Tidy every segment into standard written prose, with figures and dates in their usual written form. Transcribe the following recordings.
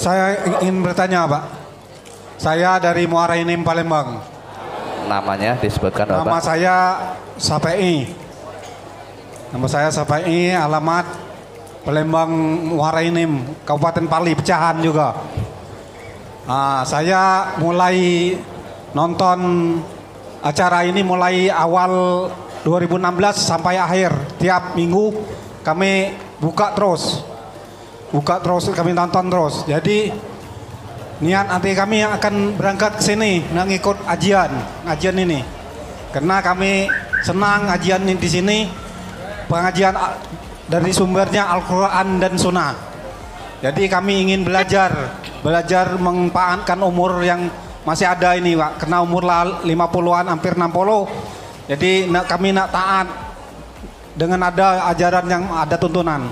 Saya ingin bertanya, Pak. Saya dari Muara Enim, Palembang. Namanya disebutkan Bapak. Nama saya Sapai. Nama saya Sapai, alamat Palembang Muara Enim, Kabupaten Pali, pecahan juga. Saya mulai nonton acara ini mulai awal 2016 sampai akhir. Tiap minggu kami buka terus kami tonton terus. Jadi niat nanti kami yang akan berangkat ke sini mengikut ajian ini. Karena kami senang ajian di sini, pengajian dari sumbernya Al-Quran dan Sunnah. Jadi kami ingin belajar memanfaatkan umur yang masih ada ini, Pak. Karena umur 50-an hampir 60. Jadi kami nak taat dengan ada ajaran yang ada tuntunan.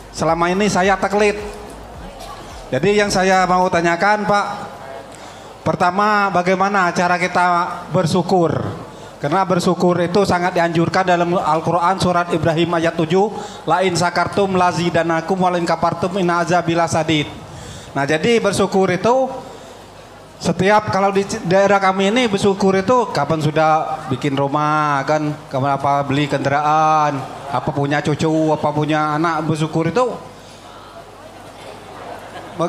Selama ini saya taklid. Jadi yang saya mau tanyakan, Pak, pertama bagaimana cara kita bersyukur? Karena bersyukur itu sangat dianjurkan dalam Al-Quran surat Ibrahim ayat 7. La in sakartum lazidanakum wa la in kafartum inna azabi lasadid. Nah, jadi bersyukur itu setiap kalau di daerah kami ini bersyukur itu kapan sudah bikin rumah kan, kapan apa beli kendaraan, apa punya cucu, apa punya anak, bersyukur itu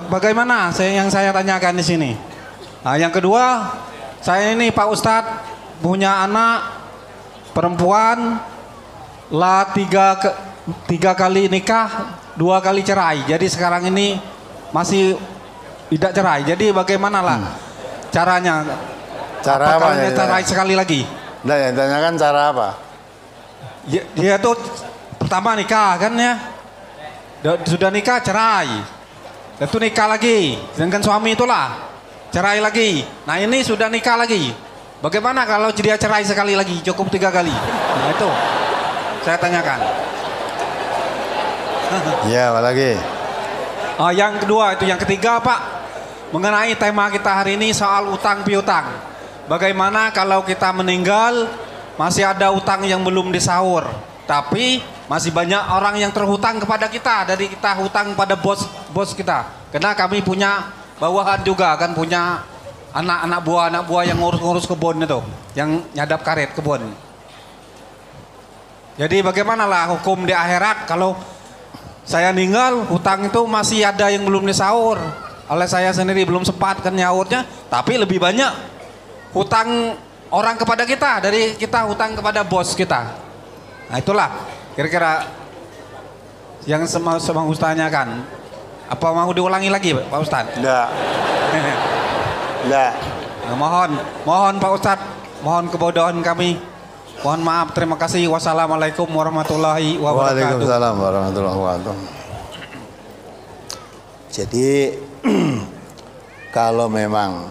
bagaimana? Yang saya tanyakan di sini. Nah, yang kedua, saya ini Pak Ustadz punya anak perempuan lah tiga kali nikah, 2 kali cerai. Jadi sekarang ini masih tidak cerai. Jadi bagaimana lah caranya? Cara apa ya? Cerai sekali lagi? Nah, yang tanyakan cara apa? Dia tuh pertama nikah kan ya, sudah nikah cerai, itu nikah lagi dengan suami itulah cerai lagi. Nah ini sudah nikah lagi. Bagaimana kalau dia cerai sekali lagi? Cukup 3 kali. Nah itu saya tanyakan. Iya, apa lagi? Yang kedua itu, yang ketiga Pak, mengenai tema kita hari ini soal utang piutang. Bagaimana kalau kita meninggal masih ada utang yang belum disaur, tapi masih banyak orang yang terhutang kepada kita, dari kita hutang pada bos kita. Karena kami punya bawahan juga kan, punya anak buah yang ngurus kebun itu, yang nyadap karet kebun. Jadi bagaimana lah hukum di akhirat kalau saya meninggal, hutang itu masih ada yang belum disaur oleh saya sendiri, belum sempat kan nyaurnya, tapi lebih banyak hutang orang kepada kita dari kita hutang kepada bos kita. Nah itulah kira-kira yang semang Ustaz tanyakan. Apa mau diulangi lagi Pak Ustaz? Enggak. Enggak. Nah, mohon Pak Ustaz, mohon kebodohan kami. Mohon maaf, terima kasih. Wassalamualaikum warahmatullahi wabarakatuh. Waalaikumsalam warahmatullahi wabarakatuh. Jadi kalau memang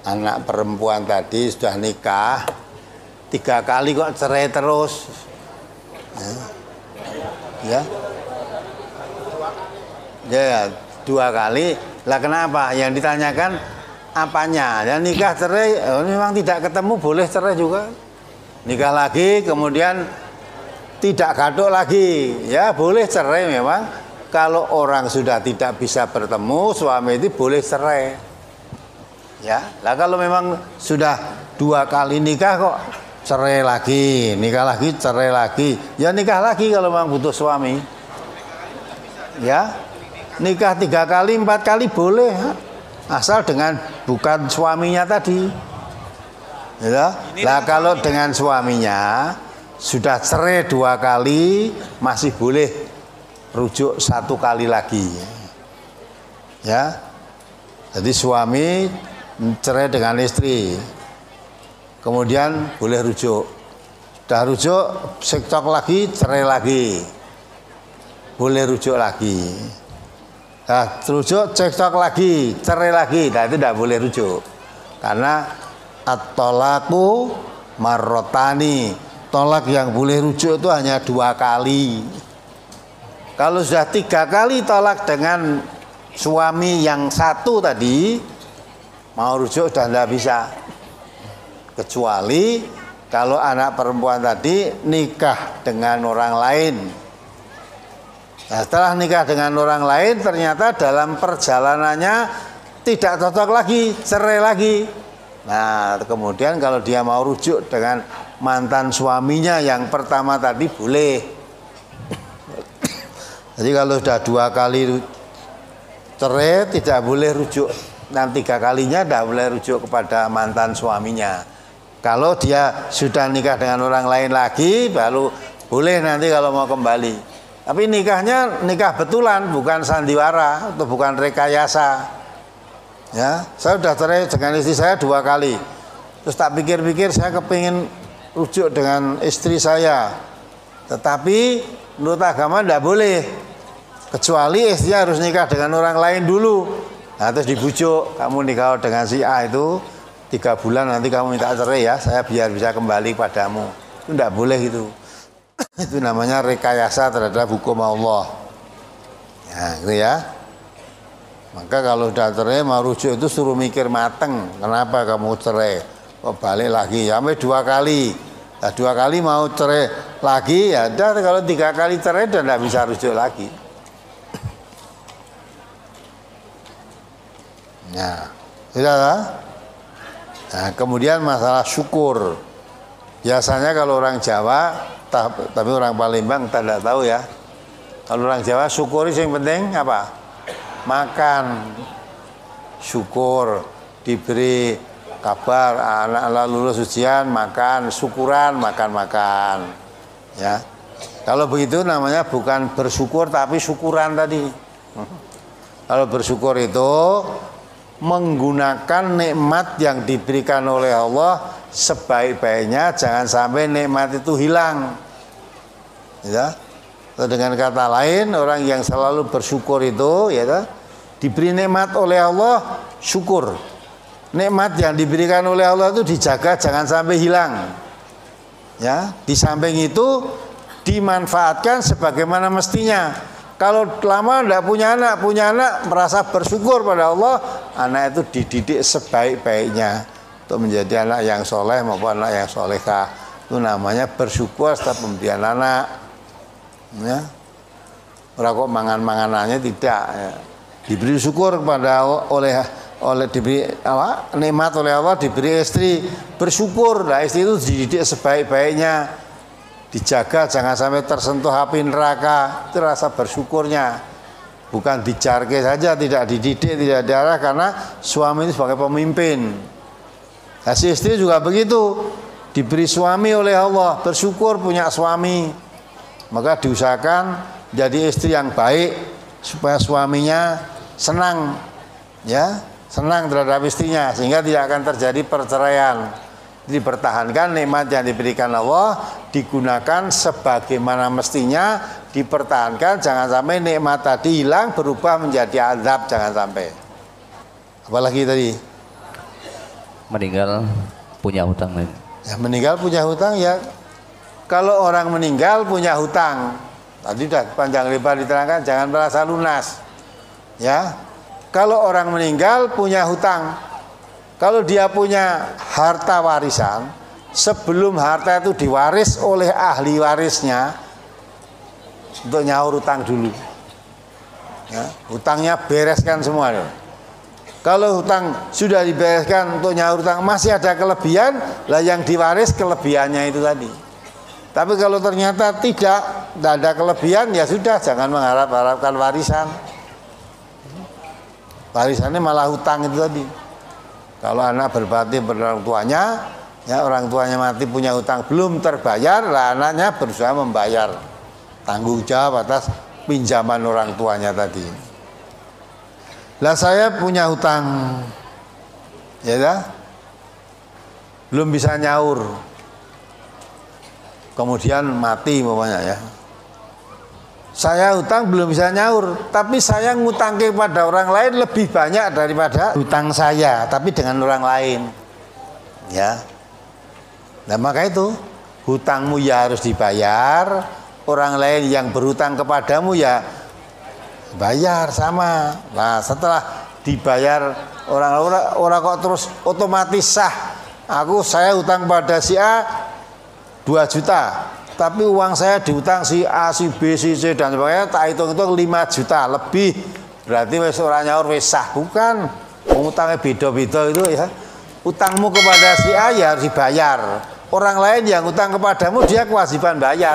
anak perempuan tadi sudah nikah 3 kali kok cerai terus, ya 2 kali lah, kenapa? Yang ditanyakan apanya? Yang nikah cerai memang tidak ketemu boleh cerai juga. Nikah lagi kemudian tidak gaduk lagi, ya boleh cerai memang. Kalau orang sudah tidak bisa bertemu, suami itu boleh cerai. Ya, lah kalau memang sudah 2 kali nikah kok cerai lagi, nikah lagi, cerai lagi, ya nikah lagi kalau memang butuh suami. Ya, nikah 3 kali, 4 kali boleh, asal dengan bukan suaminya tadi. Ya, lah kalau dengan suaminya sudah cerai 2 kali, masih boleh rujuk 1 kali lagi. Ya, jadi suami cerai dengan istri, kemudian boleh rujuk. Sudah rujuk, cekcok lagi, cerai lagi, boleh rujuk lagi. Nah, rujuk, cekcok lagi, cerai lagi, nah itu tidak boleh rujuk. Karena at-tolaku marrotani, tolak yang boleh rujuk itu hanya 2 kali. Kalau sudah 3 kali tolak dengan suami yang satu tadi, mau rujuk sudah tidak bisa. Kecuali kalau anak perempuan tadi nikah dengan orang lain, Nah, setelah nikah dengan orang lain ternyata dalam perjalanannya tidak cocok lagi, cerai lagi. Nah, kemudian kalau dia mau rujuk dengan mantan suaminya yang pertama tadi boleh. Jadi kalau sudah 2 kali cerai tidak boleh rujuk. Dan 3 kalinya tidak boleh rujuk kepada mantan suaminya. Kalau dia sudah nikah dengan orang lain lagi baru boleh nanti kalau mau kembali. Tapi nikahnya nikah betulan, bukan sandiwara atau bukan rekayasa. Ya, saya sudah cerai dengan istri saya 2 kali. Terus tak pikir-pikir saya kepingin rujuk dengan istri saya. Tetapi menurut agama tidak boleh. Kecuali istrinya harus nikah dengan orang lain dulu. Nah, terus dibujuk, kamu nikah dengan si A itu 3 bulan nanti kamu minta cerai ya, saya biar bisa kembali padamu. Itu tidak boleh gitu. Itu namanya rekayasa terhadap hukum Allah. Ya, gitu ya. Maka kalau sudah cerai mau rujuk itu suruh mikir mateng. Kenapa kamu cerai? Oh, balik lagi. Sampai 2 kali. Nah, 2 kali mau cerai lagi ya. Dan kalau 3 kali cerai dan tidak bisa rujuk lagi. Nah, sudah. Nah, kemudian masalah syukur. Biasanya kalau orang Jawa, tapi orang Palembang tidak tahu ya. Kalau orang Jawa syukur yang penting apa? Makan. Syukur, diberi kabar anak lulus ujian, makan, syukuran, makan. Ya. Kalau begitu namanya bukan bersyukur tapi syukuran tadi. Kalau bersyukur itu menggunakan nikmat yang diberikan oleh Allah sebaik-baiknya, jangan sampai nikmat itu hilang. Ya. Dengan kata lain, orang yang selalu bersyukur itu ya, diberi nikmat oleh Allah, syukur. Nikmat yang diberikan oleh Allah itu dijaga jangan sampai hilang. Ya, di samping itu dimanfaatkan sebagaimana mestinya. Kalau lama tidak punya anak merasa bersyukur pada Allah, anak itu dididik sebaik-baiknya untuk menjadi anak yang soleh maupun anak yang solehah. Itu namanya bersyukur setelah pemberian anak. Ya, orang kok mangan-manganannya tidak. Ya. Diberi syukur kepada oleh diberi nikmat oleh Allah, diberi istri, bersyukur. Nah, istri itu dididik sebaik-baiknya. Dijaga jangan sampai tersentuh api neraka, itu rasa bersyukurnya. Bukan dijarke saja, tidak dididik, tidak diarah, karena suami itu sebagai pemimpin. Nah, si istri juga begitu, diberi suami oleh Allah, bersyukur punya suami. Maka diusahakan jadi istri yang baik supaya suaminya senang, ya, senang terhadap istrinya sehingga tidak akan terjadi perceraian. Dipertahankan nikmat yang diberikan Allah, digunakan sebagaimana mestinya, dipertahankan, jangan sampai nikmat tadi hilang berubah menjadi azab, jangan sampai. Apalagi tadi meninggal punya hutang. Ya, meninggal punya hutang ya. Kalau orang meninggal punya hutang, tadi sudah panjang lebar diterangkan, jangan merasa lunas. Ya, kalau orang meninggal punya hutang. Kalau dia punya harta warisan, sebelum harta itu diwaris oleh ahli warisnya, untuk nyaur hutang dulu. Ya, hutangnya bereskan semua. Kalau hutang sudah dibereskan untuk nyaur hutang, masih ada kelebihan, lah yang diwaris kelebihannya itu tadi. Tapi kalau ternyata tidak ada kelebihan, ya sudah, jangan mengharap-harapkan warisan. Warisannya malah hutang itu tadi. Kalau anak berbakti pada orang tuanya, ya orang tuanya mati punya hutang belum terbayar, lah anaknya berusaha membayar, tanggung jawab atas pinjaman orang tuanya tadi. Lah saya punya hutang, ya dah, belum bisa nyaur, kemudian mati pokoknya ya. Saya hutang belum bisa nyaur, tapi saya ngutang kepada orang lain lebih banyak daripada hutang saya, tapi dengan orang lain. Ya. Nah, maka itu hutangmu ya harus dibayar, orang lain yang berhutang kepadamu ya bayar sama. Nah, setelah dibayar orang kok terus otomatis sah. Saya hutang pada si A 2 juta. tapi uang saya diutang si A, si B, si C dan sebagainya, tak hitung-hitung 5 juta lebih. Berarti wis ora nyaur wis sah, bukan. Utangnya beda-beda itu ya. Utangmu kepada si A ya harus dibayar. Orang lain yang utang kepadamu dia kewajiban bayar.